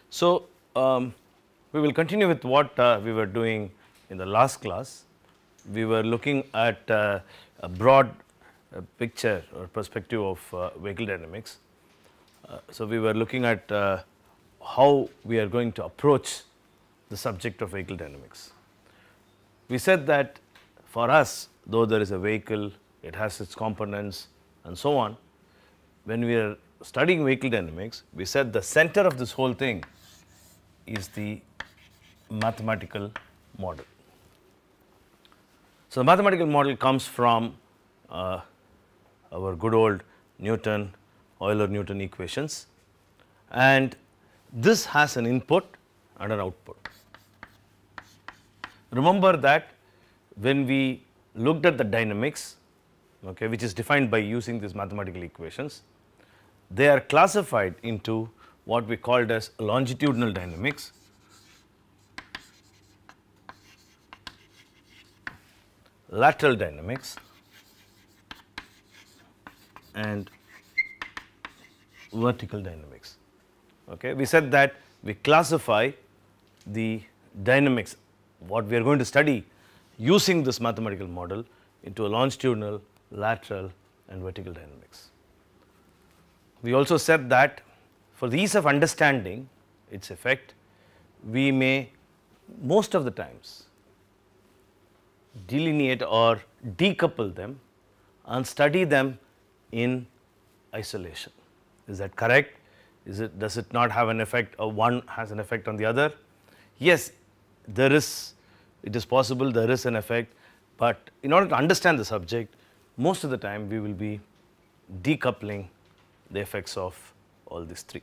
So, we will continue with what we were doing in the last class. We were looking at a broad picture or perspective of vehicle dynamics. So, we were looking at how we are going to approach the subject of vehicle dynamics. We said that for us, though there is a vehicle, it has its components and so on. When we are studying vehicle dynamics, we said the center of this whole thing is the mathematical model. So, the mathematical model comes from our good old Newton, Euler-Newton equations, and this has an input and an output. Remember that when we looked at the dynamics, okay, which is defined by using these mathematical equations, they are classified into what we called as longitudinal dynamics, lateral dynamics, and vertical dynamics. Okay. We said that we classify the dynamics, what we are going to study using this mathematical model, into a longitudinal, lateral and vertical dynamics. We also said that for the ease of understanding its effect, we may most of the times delineate or decouple them and study them in isolation. Is that correct? Does it not have an effect, or one has an effect on the other? Yes, it is possible there is an effect, but in order to understand the subject, most of the time we will be decoupling the effects of all these three,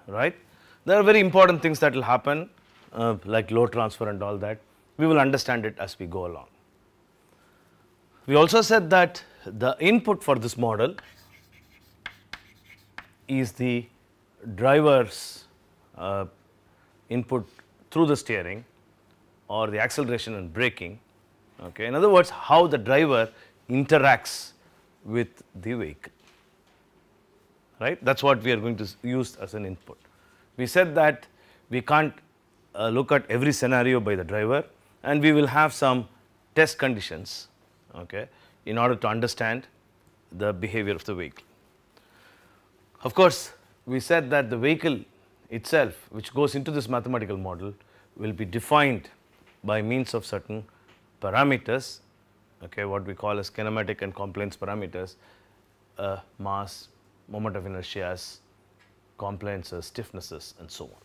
right. There are very important things that will happen like load transfer and all that. We will understand it as we go along. We also said that the input for this model is the driver's input through the steering or the acceleration and braking. Okay. In other words, how the driver interacts with the vehicle, right. That is what we are going to use as an input. We said that we can't look at every scenario by the driver, and we will have some test conditions, okay, in order to understand the behavior of the vehicle. Of course, we said that the vehicle itself, which goes into this mathematical model, will be defined by means of certain parameters, okay, what we call as kinematic and compliance parameters, mass, moment of inertias, compliances, stiffnesses and so on.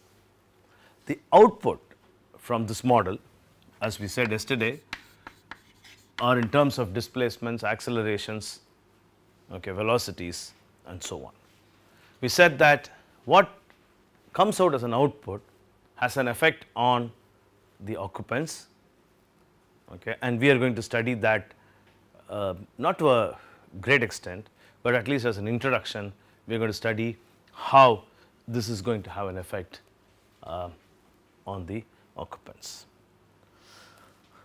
The output from this model, as we said yesterday, are in terms of displacements, accelerations, okay, velocities and so on. We said that what comes out as an output has an effect on the occupants, okay, and we are going to study that not to a great extent, but at least as an introduction we are going to study how this is going to have an effect on the occupants.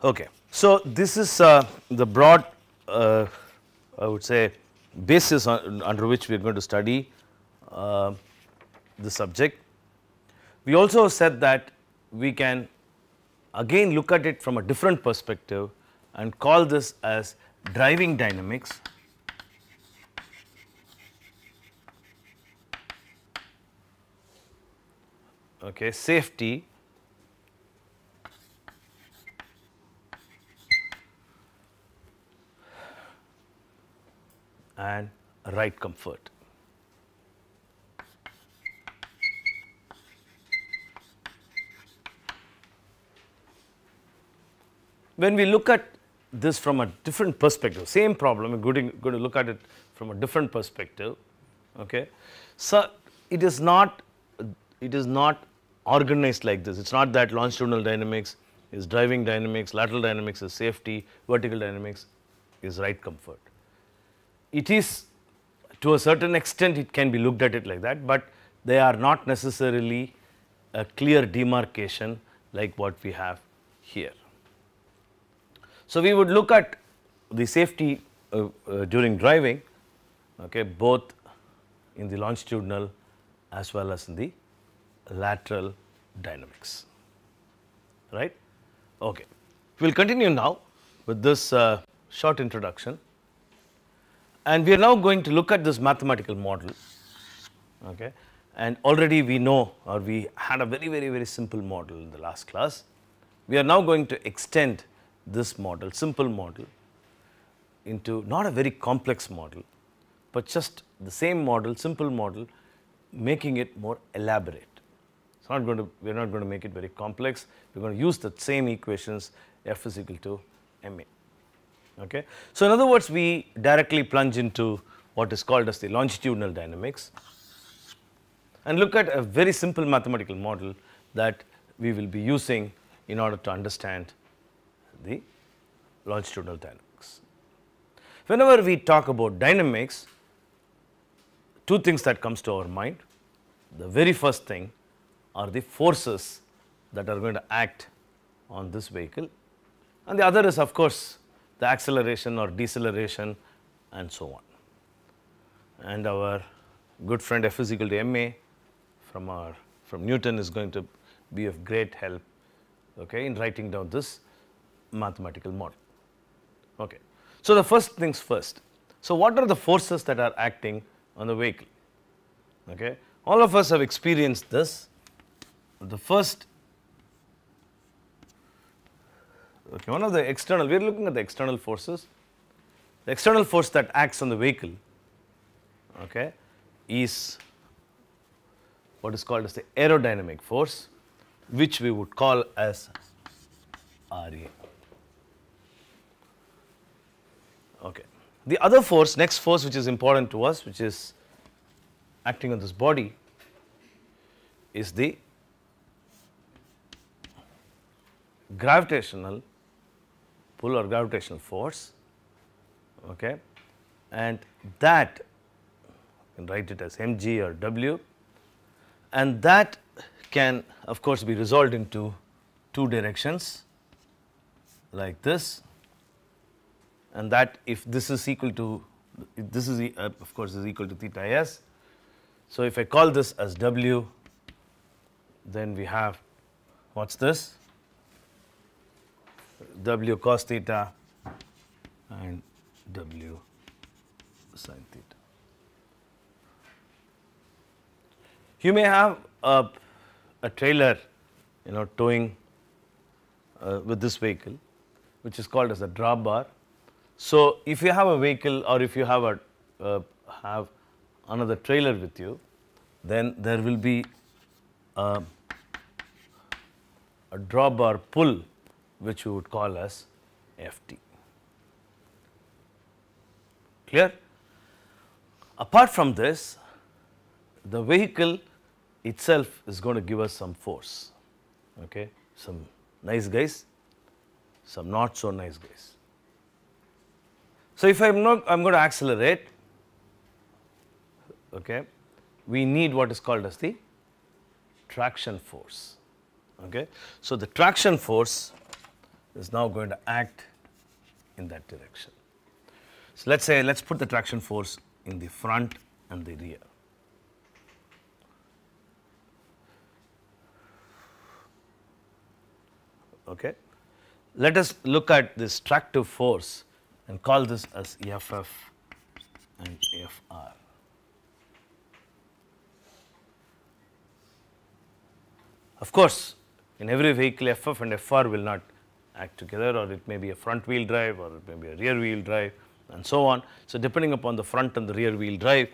Okay. So, this is the broad I would say basis under which we are going to study the subject. We also said that we can again look at it from a different perspective and call this as driving dynamics, okay, safety, and ride comfort. When we look at this from a different perspective, same problem, we are going to look at it from a different perspective. Okay. So, it is not organized like this. It is not that longitudinal dynamics is driving dynamics, lateral dynamics is safety, vertical dynamics is ride comfort. It is, to a certain extent, it can be looked at it like that, but they are not necessarily a clear demarcation like what we have here. So, we would look at the safety during driving, okay, both in the longitudinal as well as in the lateral dynamics, right? Okay. We will continue now with this short introduction, and we are now going to look at this mathematical model, okay. And already we know, or we had a very simple model in the last class. We are now going to extend this model, simple model, into not a very complex model, but just the same model, simple model, making it more elaborate. It's not going to, we are not going to make it very complex. We are going to use the same equations, F is equal to ma. Okay. So, in other words, we directly plunge into what is called as the longitudinal dynamics and look at a very simple mathematical model that we will be using in order to understand the longitudinal dynamics. Whenever we talk about dynamics, two things that comes to our mind. The very first thing are the forces that are going to act on this vehicle, and the other is of course the acceleration or deceleration and so on. And our good friend F is equal to ma from Newton is going to be of great help, okay, in writing down this mathematical model. Okay. So, the first things first. So, what are the forces that are acting on the vehicle? Okay. All of us have experienced this. The first, okay, one of the external, we are looking at the external forces. The external force that acts on the vehicle, okay, is what is called as the aerodynamic force, which we would call as Ra. Okay. The other force, next force which is important to us, which is acting on this body, is the gravitational pull or gravitational force, okay, and that you can write it as mg or w, and that can of course be resolved into two directions like this, and that if this is equal to, this is of course is equal to theta s. So, if I call this as w, then we have, what's this? W cos theta and W sin theta. You may have a trailer, you know, towing with this vehicle, which is called as a drawbar. So, if you have a vehicle or if you have have another trailer with you, then there will be a drawbar pull, which we would call as Ft. Clear? Apart from this, the vehicle itself is going to give us some force, okay, some nice guys, some not so nice guys. So, if I'm going to accelerate, okay, we need what is called as the traction force, okay. So, the traction force is now going to act in that direction. So, let us say, let us put the traction force in the front and the rear. Okay. Let us look at this tractive force and call this as Ff and Fr. Of course, in every vehicle Ff and Fr will not act together, or it may be a front wheel drive, or it may be a rear wheel drive, and so on. So, depending upon the front and the rear wheel drive,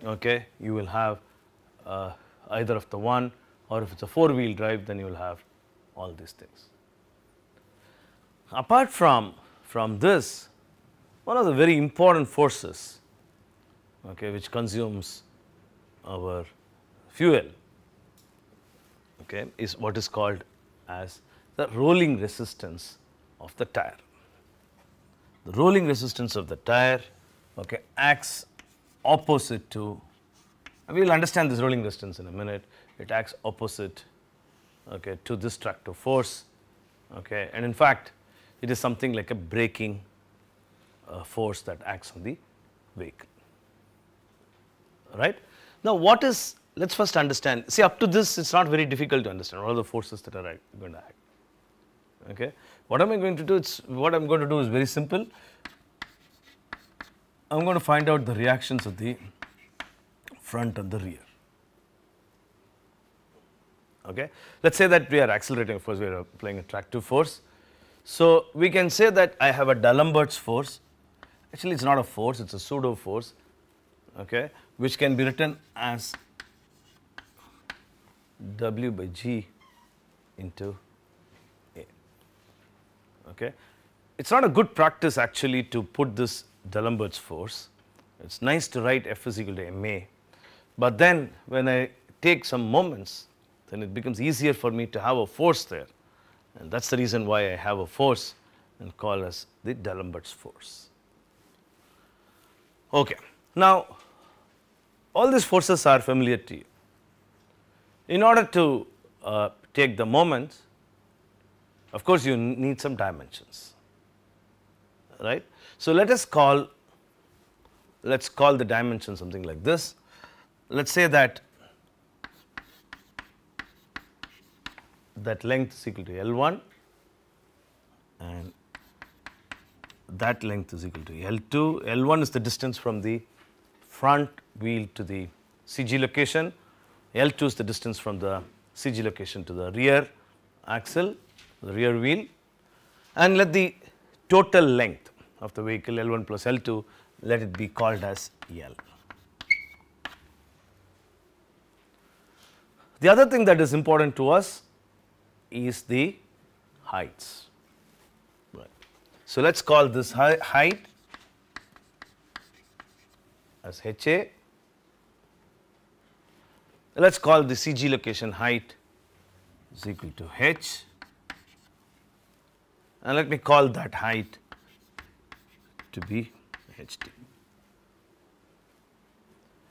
okay, you will have either of the one, or if it is a four wheel drive, then you will have all these things. Apart from this, one of the very important forces, okay, which consumes our fuel, okay, is what is called as the rolling resistance of the tire. The rolling resistance of the tire, okay, acts opposite to, and we will understand this rolling resistance in a minute. It acts opposite, okay, to this tractive force, okay, and in fact, it is something like a braking force that acts on the vehicle, right. Now, what is let's first understand, see up to this it's not very difficult to understand what are the forces that are going to act. Okay. What am I going to do? What I'm going to do is very simple. I'm going to find out the reactions of the front and the rear. Okay. Let us say that we are accelerating, of course we are applying a attractive force. So, we can say that I have a D'Alembert's force, actually it is not a force, it is a pseudo force, okay, which can be written as W by G into A. Okay. It is not a good practice actually to put this D'Alembert's force, it is nice to write F is equal to ma, but then when I take some moments, then it becomes easier for me to have a force there, and that is the reason why I have a force and call as the D'Alembert's force. Okay. Now, all these forces are familiar to you. In order to take the moments, of course, you need some dimensions, right. So, let us call the dimension something like this. Let us say that length is equal to L1 and that length is equal to L2. L1 is the distance from the front wheel to the CG location, L2 is the distance from the CG location to the rear axle, the rear wheel, and let the total length of the vehicle L1 plus L2, let it be called as L. The other thing that is important to us is the heights. Right. So, let us call this height as HA. Let us call the CG location height is equal to H, and let me call that height to be HT.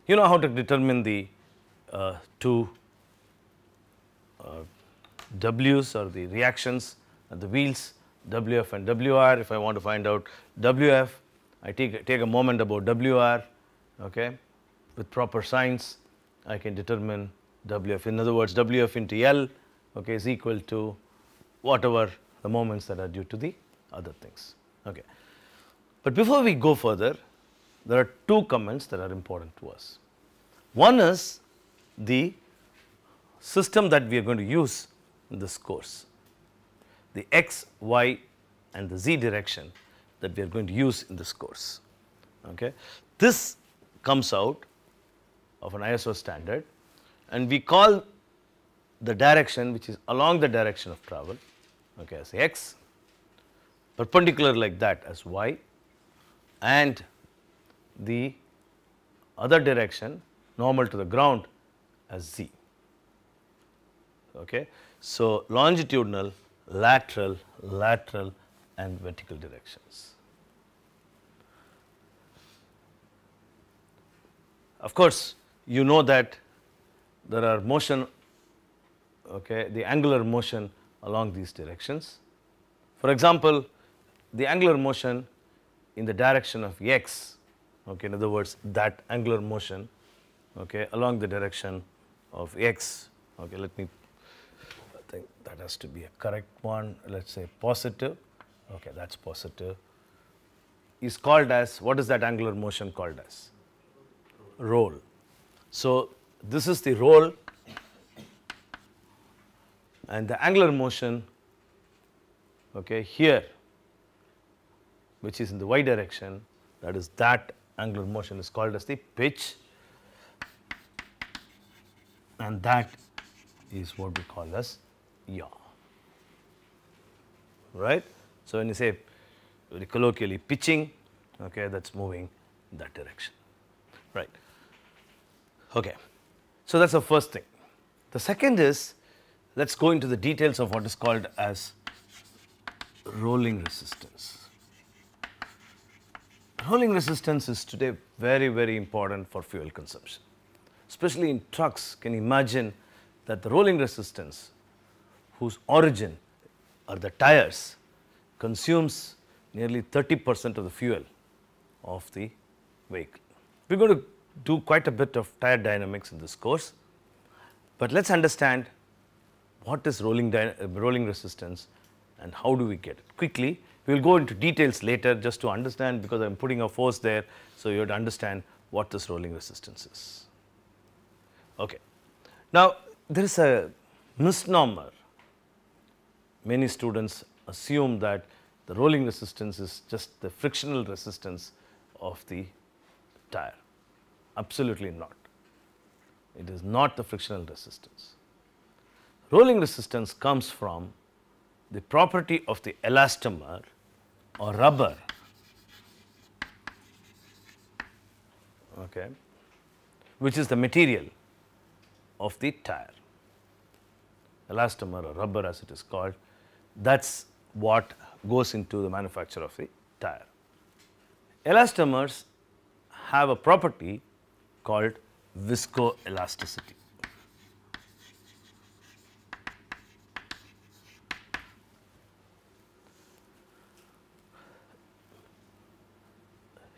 You know how to determine the two W's or the reactions at the wheels, WF and WR. If I want to find out WF, I take a moment about WR, okay. With proper signs, I can determine WF. In other words, WF into L, okay, is equal to whatever the moments that are due to the other things, okay. But before we go further, there are two comments that are important to us. One is the system that we are going to use in this course, the x, y and the z direction that we are going to use in this course. Okay. This comes out of an ISO standard, and we call the direction which is along the direction of travel, okay, as x, perpendicular like that as y, and the other direction normal to the ground as z. Okay. So, longitudinal, lateral, lateral and vertical directions. Of course, you know that there are motion, okay, the angular motion along these directions. For example, the angular motion in the direction of x, okay, in other words that angular motion, okay, along the direction of x, okay, let me, I think that has to be a correct one, let us say positive, okay, that is positive, is called as, what is that angular motion called as? Roll. So, this is the roll, and the angular motion, okay, here, which is in the y direction, that is that angular motion is called as the pitch, and that is what we call as yaw, right. So, when you say very colloquially pitching, okay, that is moving in that direction, right. Okay. So, that is the first thing. The second is, let us go into the details of what is called as rolling resistance. Rolling resistance is today very, very important for fuel consumption, especially in trucks. Can you imagine that the rolling resistance, whose origin are the tires, consumes nearly 30% of the fuel of the vehicle. We are going to do quite a bit of tire dynamics in this course, But let us understand what is rolling resistance and how do we get it. Quickly, we will go into details later just to understand, because I am putting a force there. So, you have to understand what this rolling resistance is. Okay. Now, there is a misnomer. Many students assume that the rolling resistance is just the frictional resistance of the tire. Absolutely not. It is not the frictional resistance. Rolling resistance comes from the property of the elastomer or rubber, okay, which is the material of the tire. Elastomer or rubber, as it is called, that is what goes into the manufacture of the tire. Elastomers have a property called viscoelasticity.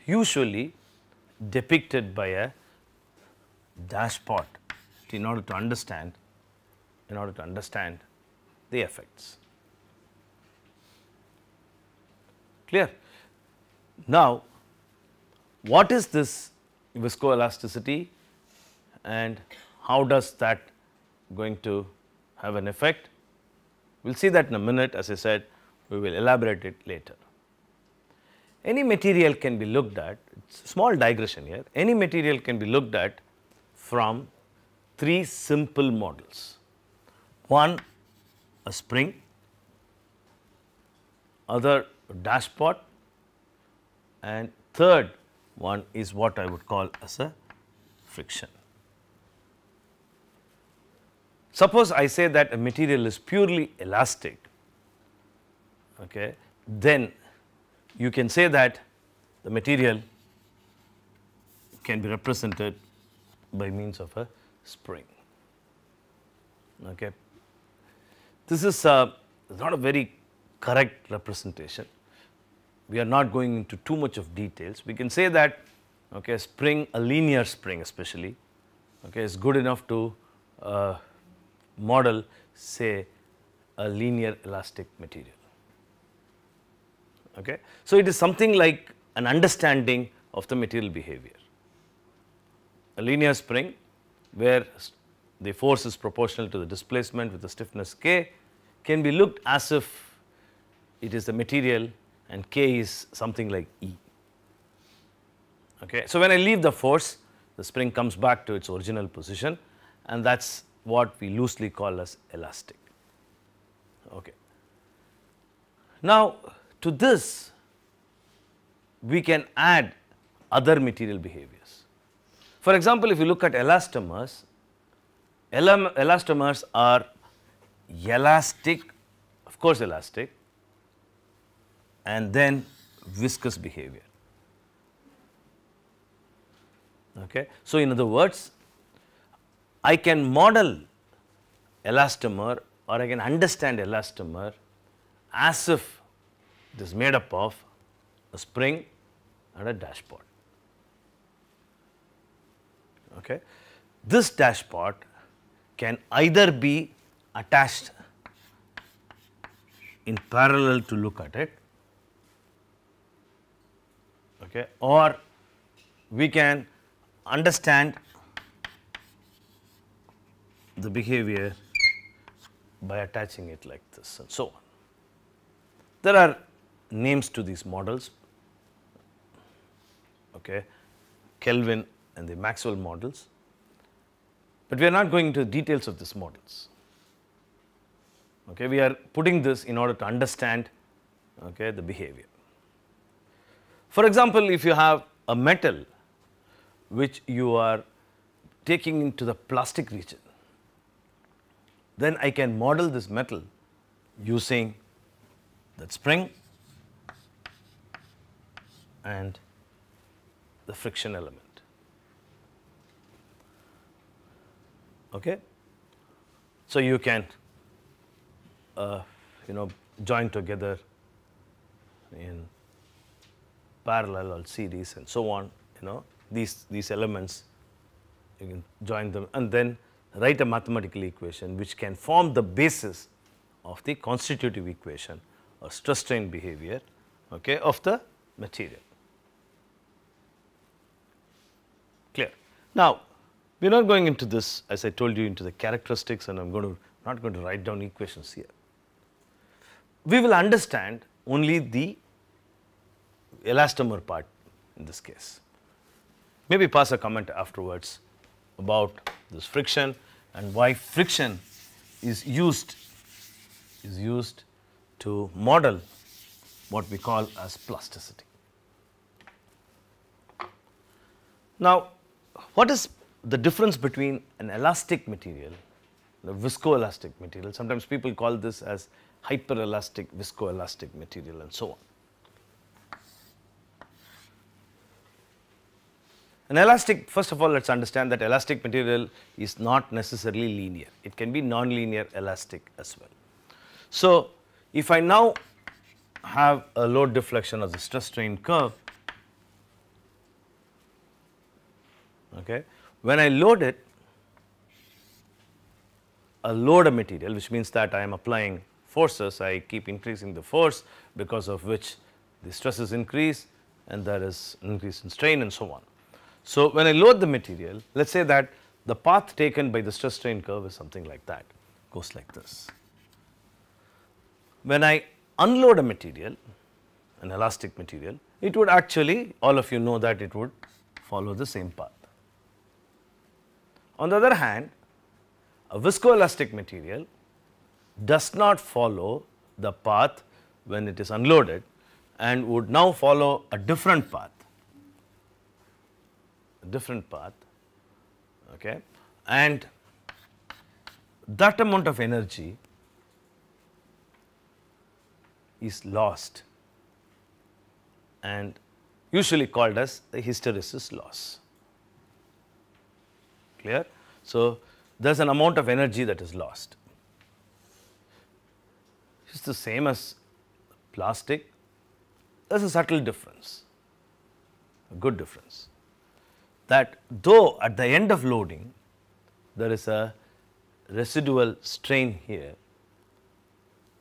Usually depicted by a dashpot in order to understand the effects. Clear? Now, what is this viscoelasticity and how does that going to have an effect? We will see that in a minute. As I said, we will elaborate it later. Any material can be looked at, it's a small digression here, any material can be looked at from three simple models. One, a spring, other dashpot, and third one is what I would call as a friction. Suppose I say that a material is purely elastic, okay, then you can say that the material can be represented by means of a spring. Okay. This is not a very correct representation. We are not going into too much of details. We can say that, okay, spring, a linear spring especially, okay, is good enough to model, say, a linear elastic material. Okay. So, it is something like an understanding of the material behavior. A linear spring where the force is proportional to the displacement with the stiffness k can be looked as if it is the material and k is something like E. Okay. So, when I leave the force, the spring comes back to its original position, and that is what we loosely call as elastic. Okay. Now, to this we can add other material behaviors. For example, if you look at elastomers, elastomers are elastic, of course elastic, and then viscous behavior. Okay. So, in other words, I can model elastomer or I can understand elastomer as if it is made up of a spring and a dashpot. Okay. This dashpot can either be attached in parallel to look at it, okay, or we can understand the behavior by attaching it like this and so on. There are names to these models, okay, Kelvin and the Maxwell models, but we are not going into the details of these models. Okay, we are putting this in order to understand, okay, the behavior. For example, if you have a metal which you are taking into the plastic region, then I can model this metal using that spring and the friction element. Okay. So, you can join together in parallel or series and so on, these elements you can join them, and then write a mathematical equation which can form the basis of the constitutive equation or stress strain behavior, okay, of the material. Clear. Now, we are not going into this, as I told you, into the characteristics, and I am not going to write down equations here. We will understand only the elastomer part in this case. Maybe pass a comment afterwards about this friction and why friction is used to model what we call as plasticity. Now, what is the difference between an elastic material, the viscoelastic material? Sometimes people call this as hyperelastic, viscoelastic material, and so on. An elastic, first of all, let us understand that elastic material is not necessarily linear. It can be non-linear elastic as well. So, if I now have a load deflection of the stress strain curve, okay, when I load it, a material, which means that I am applying forces, I keep increasing the force, because of which the stresses increase and there is an increase in strain and so on. So, when I load the material, let us say that the path taken by the stress strain curve is something like that, goes like this. When I unload a material, an elastic material, it would actually, all of you know that it would follow the same path. On the other hand, a viscoelastic material does not follow the path when it is unloaded and would now follow a different path, okay, and that amount of energy is lost and usually called as the hysteresis loss. Clear? So, there is an amount of energy that is lost. It is the same as plastic, there is a subtle difference, a good difference, that though at the end of loading there is a residual strain here,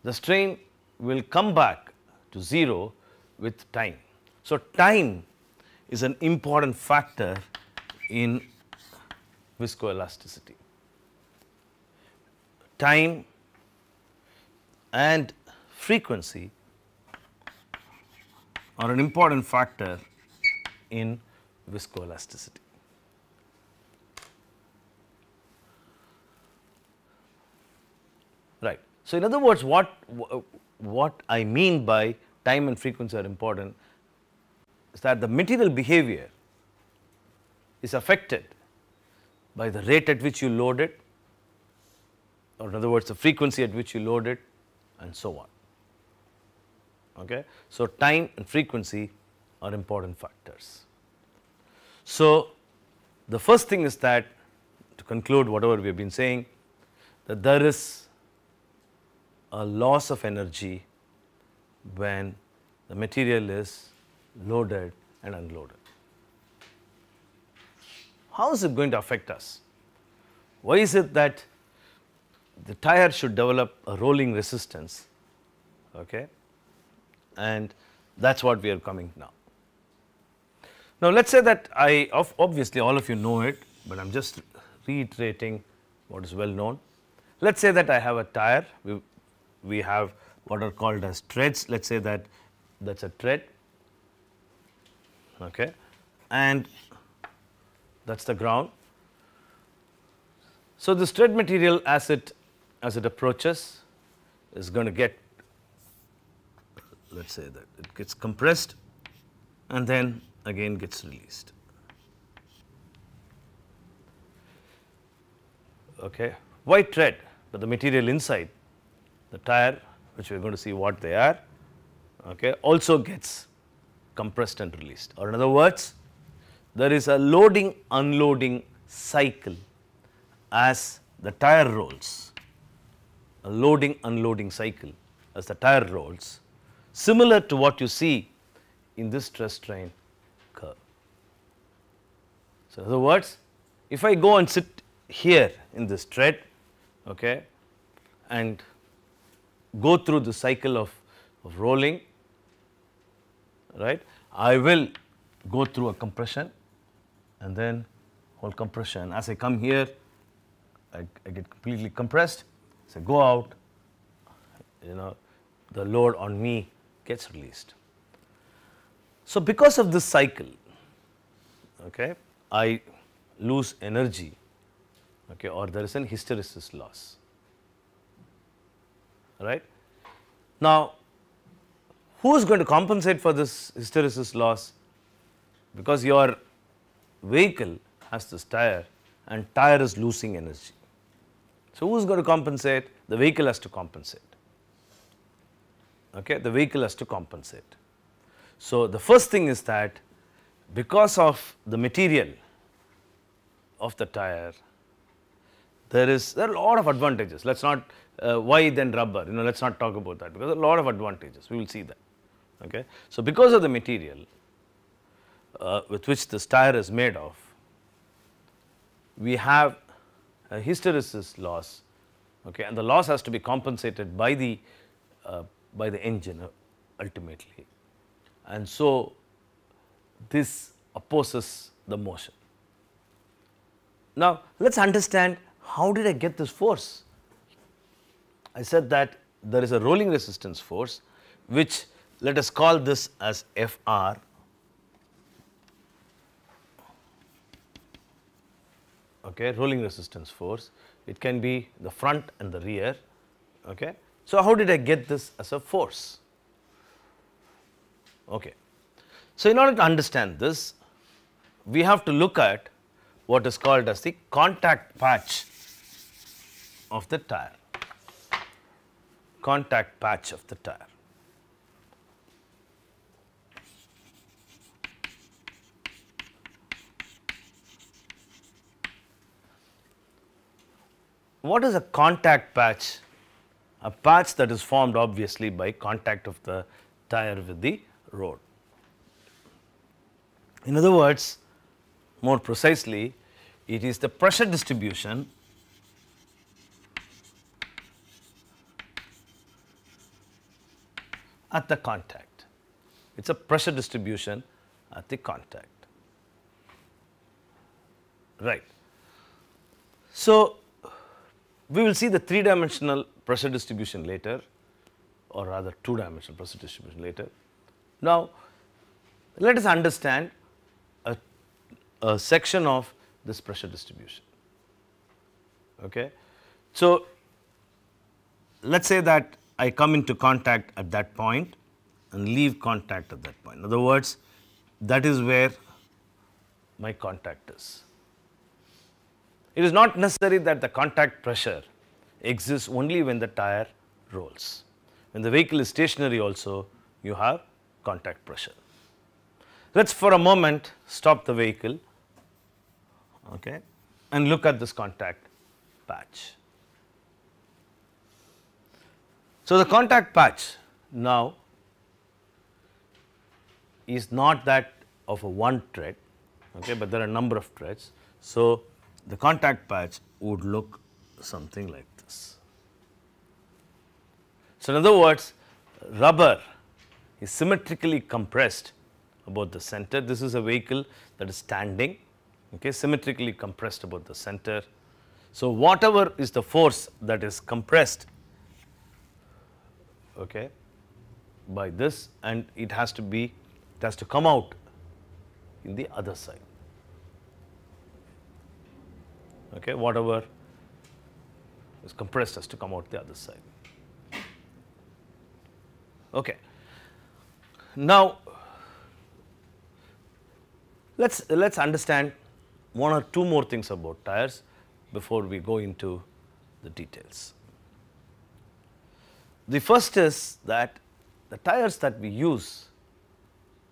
the strain will come back to 0 with time. So, time is an important factor in viscoelasticity. Time and frequency are an important factor in viscoelasticity. Right. So, in other words, what I mean by time and frequency are important is that the material behavior is affected by the rate at which you load it, or in other words the frequency at which you load it, and so on. Okay. So, time and frequency are important factors. So, the first thing is that, to conclude whatever we have been saying, that there is a loss of energy when the material is loaded and unloaded. How is it going to affect us? Why is it that the tire should develop a rolling resistance, okay, and that is what we are coming now. Now, let us say that obviously all of you know it, but I am just reiterating what is well known. Let us say that I have a tire, we have what are called as treads, let us say that is a tread, okay, and that is the ground. So, this tread material as it approaches is going to get, let us say that it gets compressed and then again gets released. Okay. Why tread? But the material inside the tire, which we are going to see what they are, okay, also gets compressed and released, or in other words, there is a loading unloading cycle as the tire rolls, a loading unloading cycle as the tire rolls, similar to what you see in this stress strain curve. So, in other words, if I go and sit here in this tread, okay, and go through the cycle of rolling, right. I will go through a compression and then whole compression. As I come here, I get completely compressed. As I go out, the load on me gets released. So, because of this cycle, okay, I lose energy, okay, or there is an hysteresis loss, right. Now, who is going to compensate for this hysteresis loss? Because your vehicle has this tire and tire is losing energy. So, who is going to compensate? The vehicle has to compensate. Okay, the vehicle has to compensate. So, the first thing is that because of the material of the tire, there are a lot of advantages. Let us not why then rubber, let us not talk about that, because there are a lot of advantages, we will see that. Okay. So, because of the material with which this tire is made of, we have a hysteresis loss, okay, and the loss has to be compensated by the engine ultimately, and so this opposes the motion. Now, let us understand, how did I get this force? I said that there is a rolling resistance force, which let us call this as Fr, okay, rolling resistance force. It can be the front and the rear. Okay. So, how did I get this as a force? Okay. So, in order to understand this, we have to look at what is called as the contact patch of the tire, contact patch of the tire. What is a contact patch? A patch that is formed obviously by contact of the tire with the road. In other words, more precisely, it is the pressure distribution at the contact. It is a pressure distribution at the contact, right. So, we will see the 3-dimensional pressure distribution later, or rather 2-dimensional pressure distribution later. Now, let us understand a section of this pressure distribution. Okay. So, let us say that I come into contact at that point and leave contact at that point. In other words, that is where my contact is. It is not necessary that the contact pressure exists only when the tire rolls. When the vehicle is stationary also, you have contact pressure. Let us for a moment stop the vehicle, okay, and look at this contact patch. So, the contact patch now is not that of a one tread, okay, but there are a number of treads. So, the contact patch would look something like this. So, in other words, rubber is symmetrically compressed about the center. This is a vehicle that is standing, okay, symmetrically compressed about the center. So, whatever is the force that is compressed, okay, by this, and it has to come out in the other side. Okay, whatever is compressed has to come out the other side. Okay. Now, let's understand one or two more things about tires before we go into the details. The first is that the tires that we use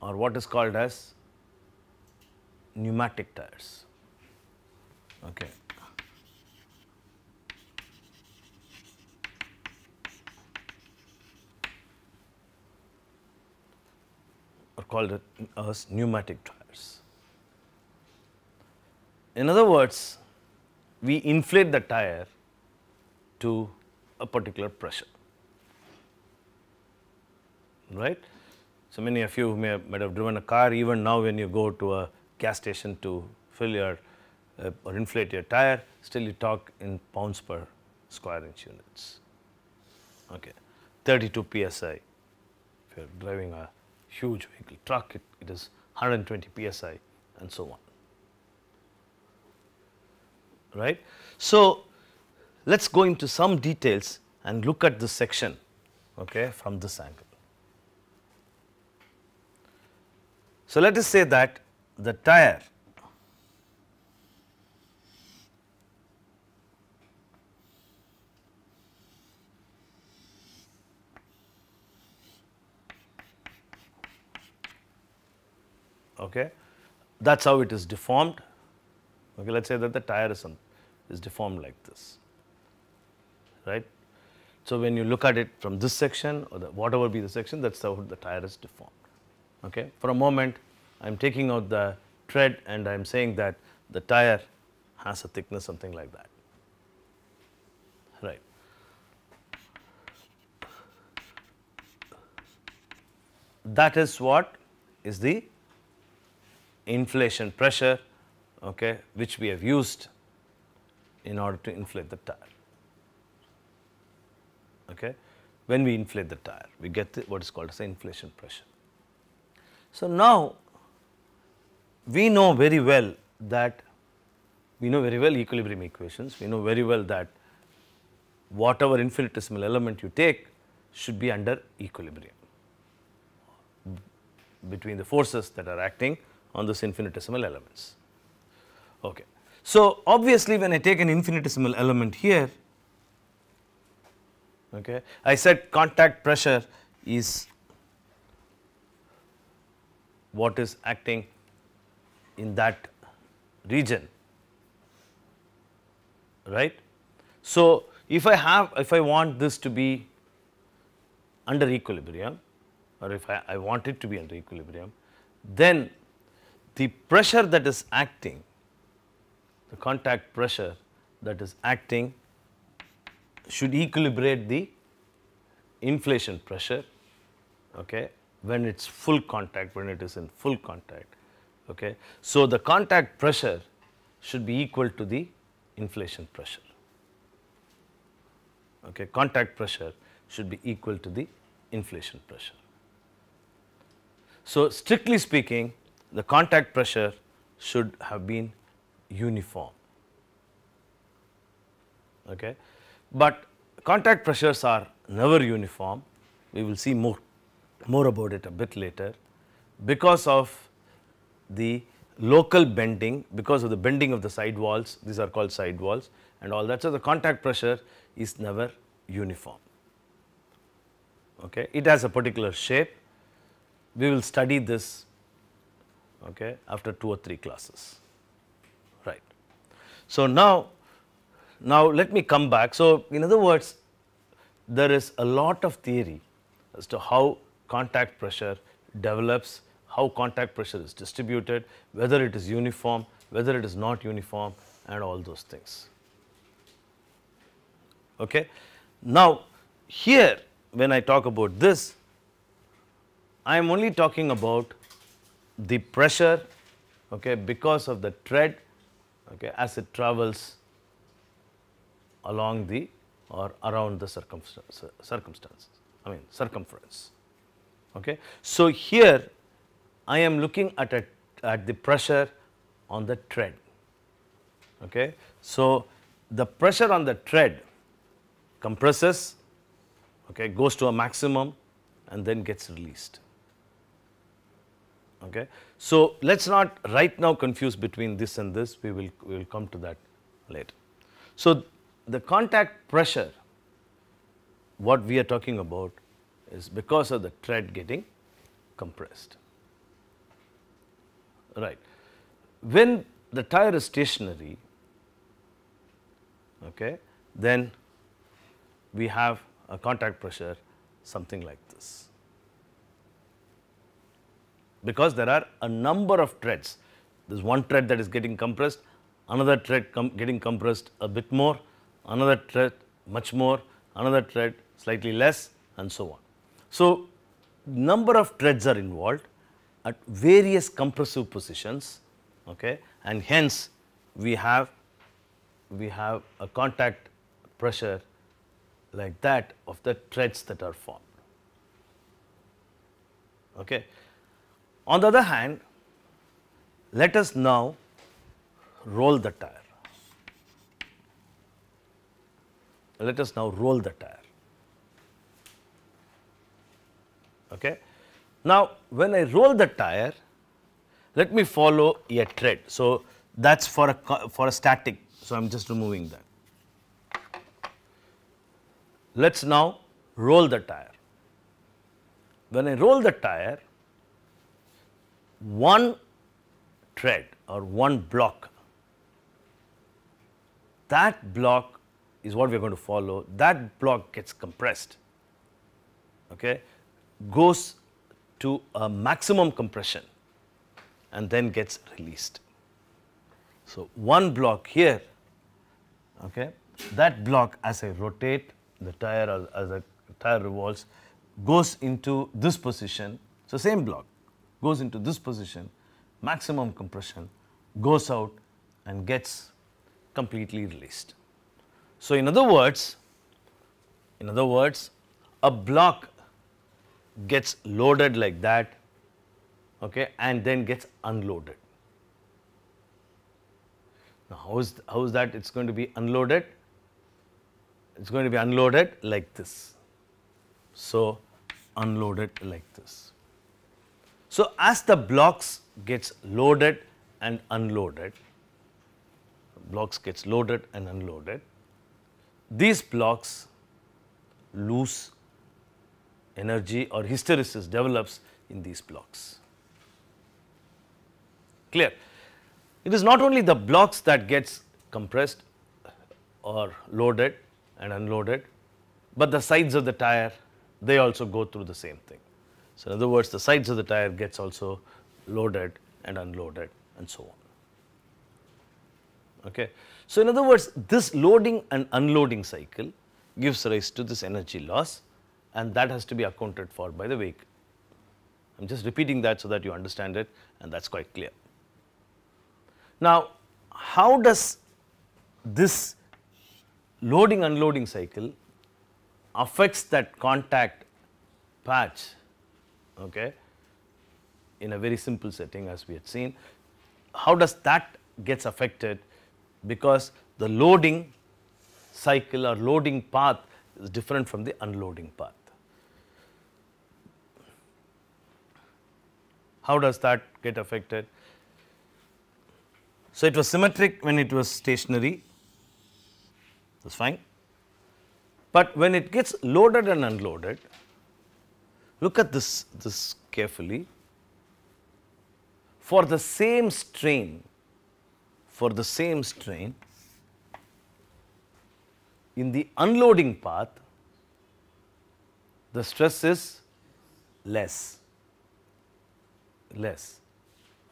are what is called as pneumatic tires. Okay. Or called it as pneumatic tires. In other words, we inflate the tire to a particular pressure, right. So, many of you might have driven a car. Even now when you go to a gas station to fill your or inflate your tire, still you talk in pounds per square inch units, okay. 32 psi. If you are driving a huge vehicle truck, it is 120 psi and so on, right. So, let us go into some details and look at this section, okay, from this angle. So, let us say that the tire okay, that is how it is deformed. Okay, let us say that the tire is deformed like this, right. So, when you look at it from this section or whatever be the section, that is how the tire is deformed. Okay. For a moment I am taking out the tread and I am saying that the tire has a thickness something like that, right. That is what is the inflation pressure, okay, which we have used in order to inflate the tire. Okay. When we inflate the tire, we get what is called as the inflation pressure. So, now we know very well that equilibrium equations, we know very well that whatever infinitesimal element you take should be under equilibrium between the forces that are acting on those infinitesimal elements. Okay. So, obviously, when I take an infinitesimal element here, okay, I said contact pressure is what is acting in that region, right. So, if I want this to be under equilibrium, or if I want it to be under equilibrium, then the pressure that is acting, the contact pressure that is acting should equilibrate the inflation pressure, okay, when it is full contact, when it is in full contact. Okay. So, the contact pressure should be equal to the inflation pressure. Okay. Contact pressure should be equal to the inflation pressure. So, strictly speaking, the contact pressure should have been uniform. Okay. But contact pressures are never uniform. We will see more about it a bit later, because of the local bending, because of the bending of the side walls, these are called side walls and all that. So, the contact pressure is never uniform. Okay. It has a particular shape. We will study this, okay, after 2 or 3 classes, right. So, now let me come back. So, in other words, there is a lot of theory as to how contact pressure develops, how contact pressure is distributed, whether it is uniform, whether it is not uniform, and all those things. Okay. Now, here when I talk about this, I am only talking about the pressure, okay, because of the tread, okay, as it travels along the or around the circumference. Okay. So, here I am looking at the pressure on the tread. Okay. So, the pressure on the tread compresses, okay, goes to a maximum and then gets released. Okay. So, let us not right now confuse between this and this, we will come to that later. So, the contact pressure, what we are talking about is because of the tread getting compressed, right. When the tire is stationary, okay, then we have a contact pressure something like this, because there are a number of treads. There is one tread that is getting compressed, another thread getting compressed a bit more, another thread much more, another thread slightly less, and so on. So, number of threads are involved at various compressive positions, okay, and hence we have a contact pressure like that of the threads that are formed. Okay. On the other hand, let us now roll the tire. Let us now roll the tire. Okay. Now, when I roll the tire, let me follow a thread. So, that is for a static. So, I am just removing that. Let us now roll the tire. When I roll the tire, one thread or one block, that block is what we are going to follow, that block gets compressed, okay, goes to a maximum compression and then gets released. So, one block here, okay, that block as I rotate the tire or as the tire revolves goes into this position. So, same block goes into this position, maximum compression, goes out and gets completely released. So, in other words, a block gets loaded like that, okay, and then gets unloaded. Now, how is that it is going to be unloaded? It is going to be unloaded like this. So, unloaded like this. So, as the blocks gets loaded and unloaded, these blocks lose energy or hysteresis develops in these blocks. Clear? It is not only the blocks that gets compressed or loaded and unloaded, but the sides of the tire, they also go through the same thing. So, in other words, the sides of the tire gets also loaded and unloaded and so on. Okay. So, in other words, this loading and unloading cycle gives rise to this energy loss, and that has to be accounted for by the vehicle. I am just repeating that so that you understand it, and that is quite clear. Now, how does this loading unloading cycle affects that contact patch, okay, in a very simple setting as we had seen? How does that gets affected? Because the loading cycle or loading path is different from the unloading path. How does that get affected? So, it was symmetric when it was stationary, that is fine, but when it gets loaded and unloaded, look at this carefully. For the same strain, in the unloading path, the stress is less.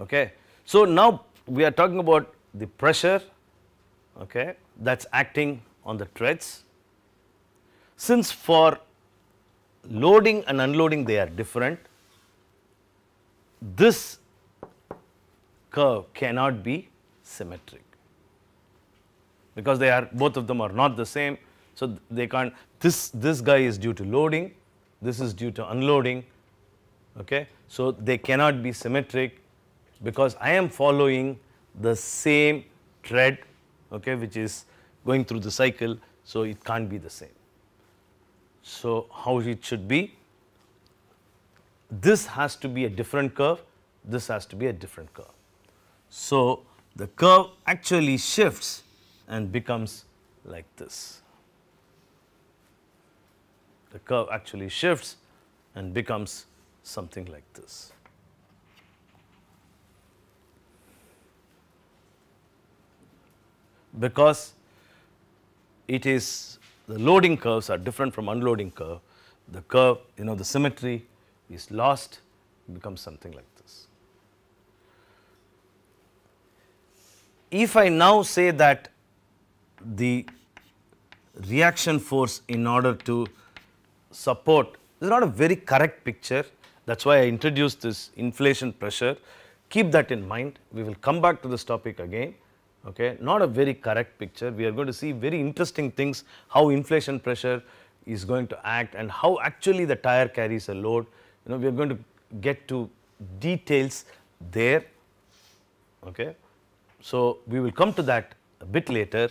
Okay. So, now we are talking about the pressure, okay, that is acting on the threads. Since for loading and unloading they are different, this curve cannot be symmetric because they are, both of them are not the same. So, they can't, this guy is due to loading, this is due to unloading, okay. So, they cannot be symmetric because I am following the same thread, okay, which is going through the cycle. So, it can't be the same. So, how it should be? This has to be a different curve, this has to be a different curve. So, the curve actually shifts and becomes like this. The curve actually shifts and becomes something like this. Because it is, the loading curves are different from unloading curve, the curve, the symmetry is lost, it becomes something like this. if I now say that the reaction force in order to support, this is not a very correct picture, that is why I introduced this inflation pressure. Keep that in mind, we will come back to this topic again. Okay. Not a very correct picture, we are going to see very interesting things, how inflation pressure is going to act and how actually the tire carries a load. We are going to get to details there. Okay. So, we will come to that a bit later,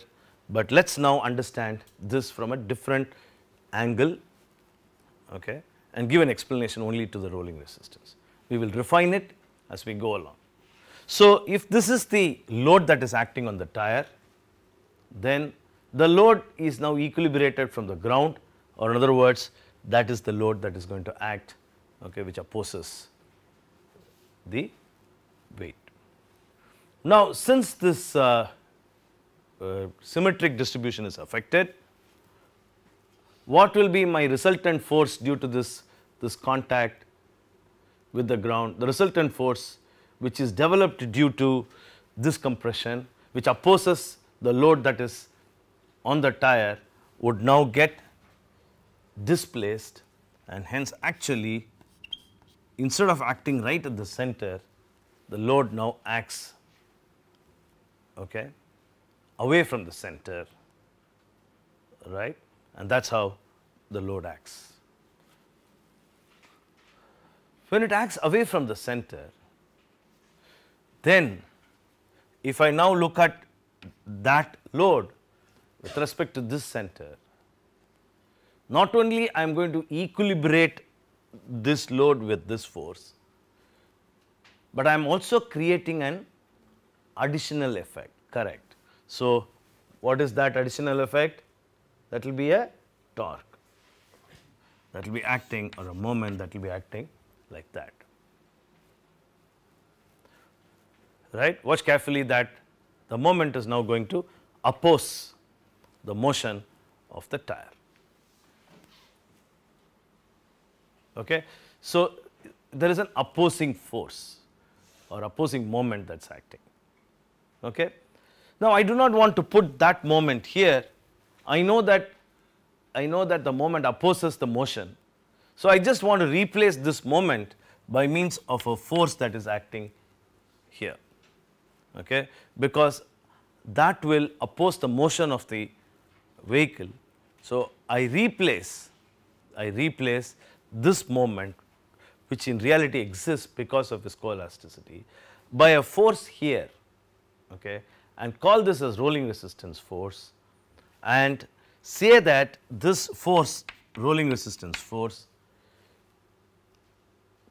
but let us now understand this from a different angle, okay, and give an explanation only to the rolling resistance. We will refine it as we go along. So, if this is the load that is acting on the tire, then the load is now equilibrated from the ground, or in other words, that is the load that is going to act, okay, which opposes the weight. Now, since this symmetric distribution is affected, what will be my resultant force due to this contact with the ground? The resultant force which is developed due to this compression, which opposes the load that is on the tire, would now get displaced, and hence actually instead of acting right at the center, the load now acts, okay, away from the center, right, and that is how the load acts. When it acts away from the center, then if I now look at that load with respect to this center, not only I am going to equilibrate this load with this force, but I am also creating an additional effect, correct. So, what is that additional effect? That will be a torque, that will be acting, or a moment that will be acting like that, right. Watch carefully that the moment is now going to oppose the motion of the tire. Okay. So, there is an opposing force or opposing moment that is acting. Okay. Now, I do not want to put that moment here. I know that the moment opposes the motion. So, I just want to replace this moment by means of a force that is acting here, okay, because that will oppose the motion of the vehicle. So, I replace this moment, which in reality exists because of viscoelasticity, by a force here, okay, and call this as rolling resistance force, and say that this force, rolling resistance force,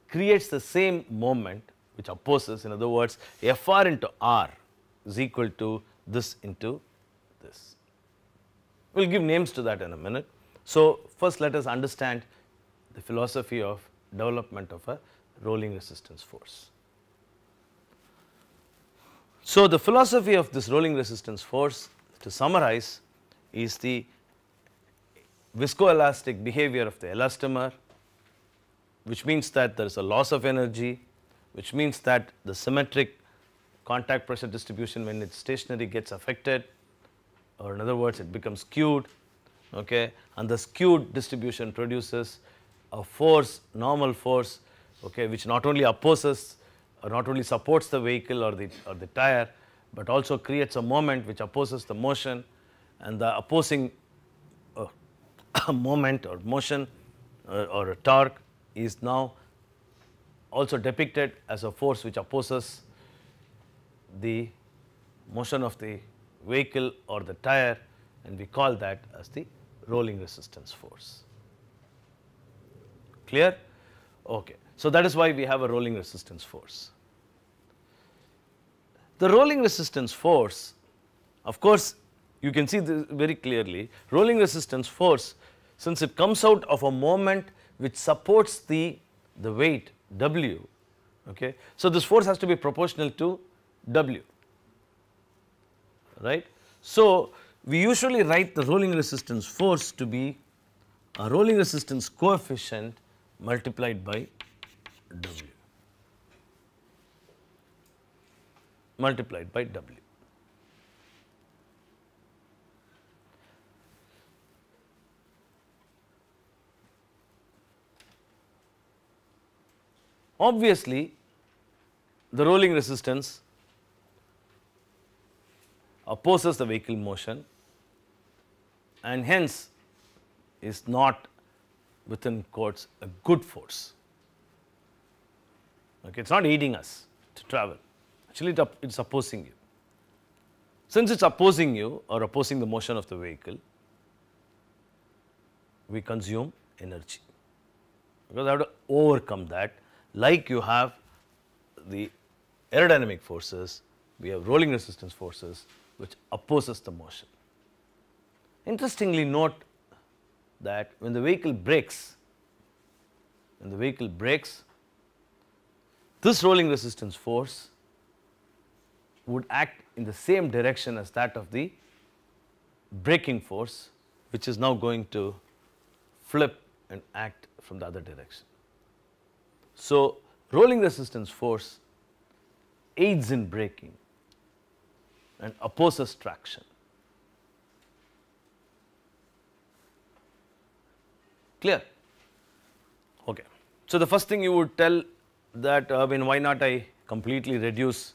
creates the same moment which opposes. In other words, Fr into R is equal to this into this. We will give names to that in a minute. So, first let us understand the philosophy of development of a rolling resistance force. So, the philosophy of this rolling resistance force, to summarize, is the viscoelastic behavior of the elastomer, which means that there is a loss of energy, which means that the symmetric contact pressure distribution, when it is stationary, gets affected, or in other words it becomes skewed, okay, and the skewed distribution produces a force, normal force, okay, which not only opposes or not only supports the vehicle or the tire, but also creates a moment which opposes the motion, and the opposing moment or motion or a torque is now also depicted as a force which opposes the motion of the vehicle or the tire, and we call that as the rolling resistance force. Clear? Okay. So, that is why we have a rolling resistance force. The rolling resistance force, of course, you can see this very clearly. Rolling resistance force, since it comes out of a moment which supports the weight W, okay. So, this force has to be proportional to W, right. So, we usually write the rolling resistance force to be a rolling resistance coefficient multiplied by W, Obviously, the rolling resistance opposes the vehicle motion and hence is not within quotes a good force. Okay, it is not aiding us to travel, actually it is opposing you. Since it is opposing you or opposing the motion of the vehicle, we consume energy, because I have to overcome that. Like you have the aerodynamic forces, we have rolling resistance forces which opposes the motion. Interestingly note that when the vehicle brakes, this rolling resistance force would act in the same direction as that of the braking force, which is now going to flip and act from the other direction. So, rolling resistance force aids in braking and opposes traction. Clear? Okay. So, the first thing you would tell that why not I completely reduce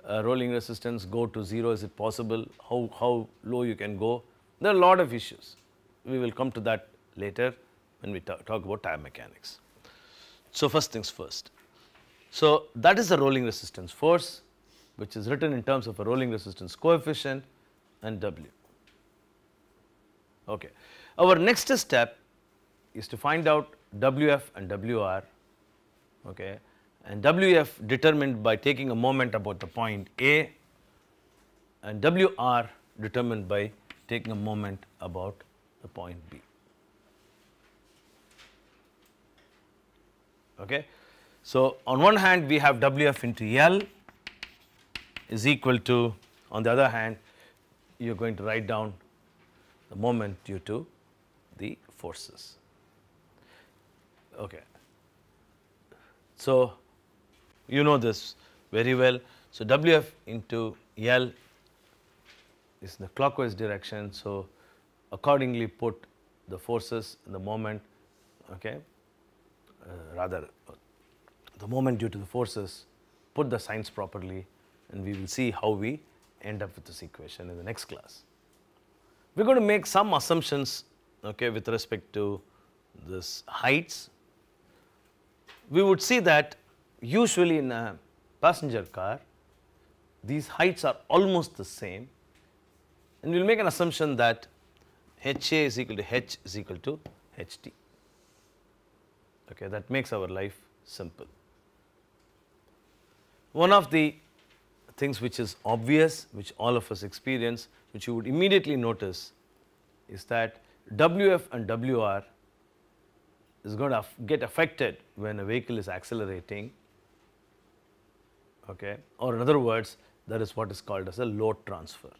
rolling resistance, go to 0, is it possible, how low you can go? There are a lot of issues, we will come to that later when we talk about tire mechanics. So, first things first. So, that is the rolling resistance force, which is written in terms of a rolling resistance coefficient and W. Okay. Our next step is to find out WF and WR, okay, and WF determined by taking a moment about the point A, and WR determined by taking a moment about the point B. Okay. So, on one hand we have WF into L is equal to, on the other hand you are going to write down the moment due to the forces. Okay. So, you know this very well. So, WF into L is in the clockwise direction. So, accordingly put the forces and the moment, okay, rather the moment due to the forces, put the signs properly, and we will see how we end up with this equation in the next class. We are going to make some assumptions, okay, with respect to this heights. We would see that usually in a passenger car, these heights are almost the same, and we will make an assumption that HA is equal to H is equal to HT. Okay, that makes our life simple. One of the things which is obvious, which all of us experience, which you would immediately notice, is that WF and WR is going to get affected when a vehicle is accelerating, okay, or in other words, that is what is called as a load transfer.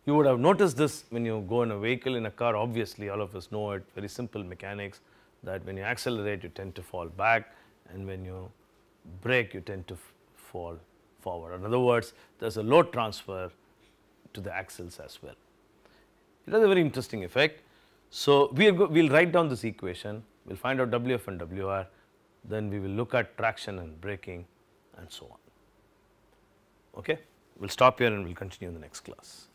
You would have noticed this when you go in a vehicle, in a car, obviously all of us know it, very simple mechanics, that when you accelerate you tend to fall back, and when you brake you tend to fall forward. In other words, there is a load transfer to the axles as well. It has a very interesting effect. So, we will write down this equation, we will find out WF and WR, then we will look at traction and braking and so on. Okay? We will stop here and we will continue in the next class.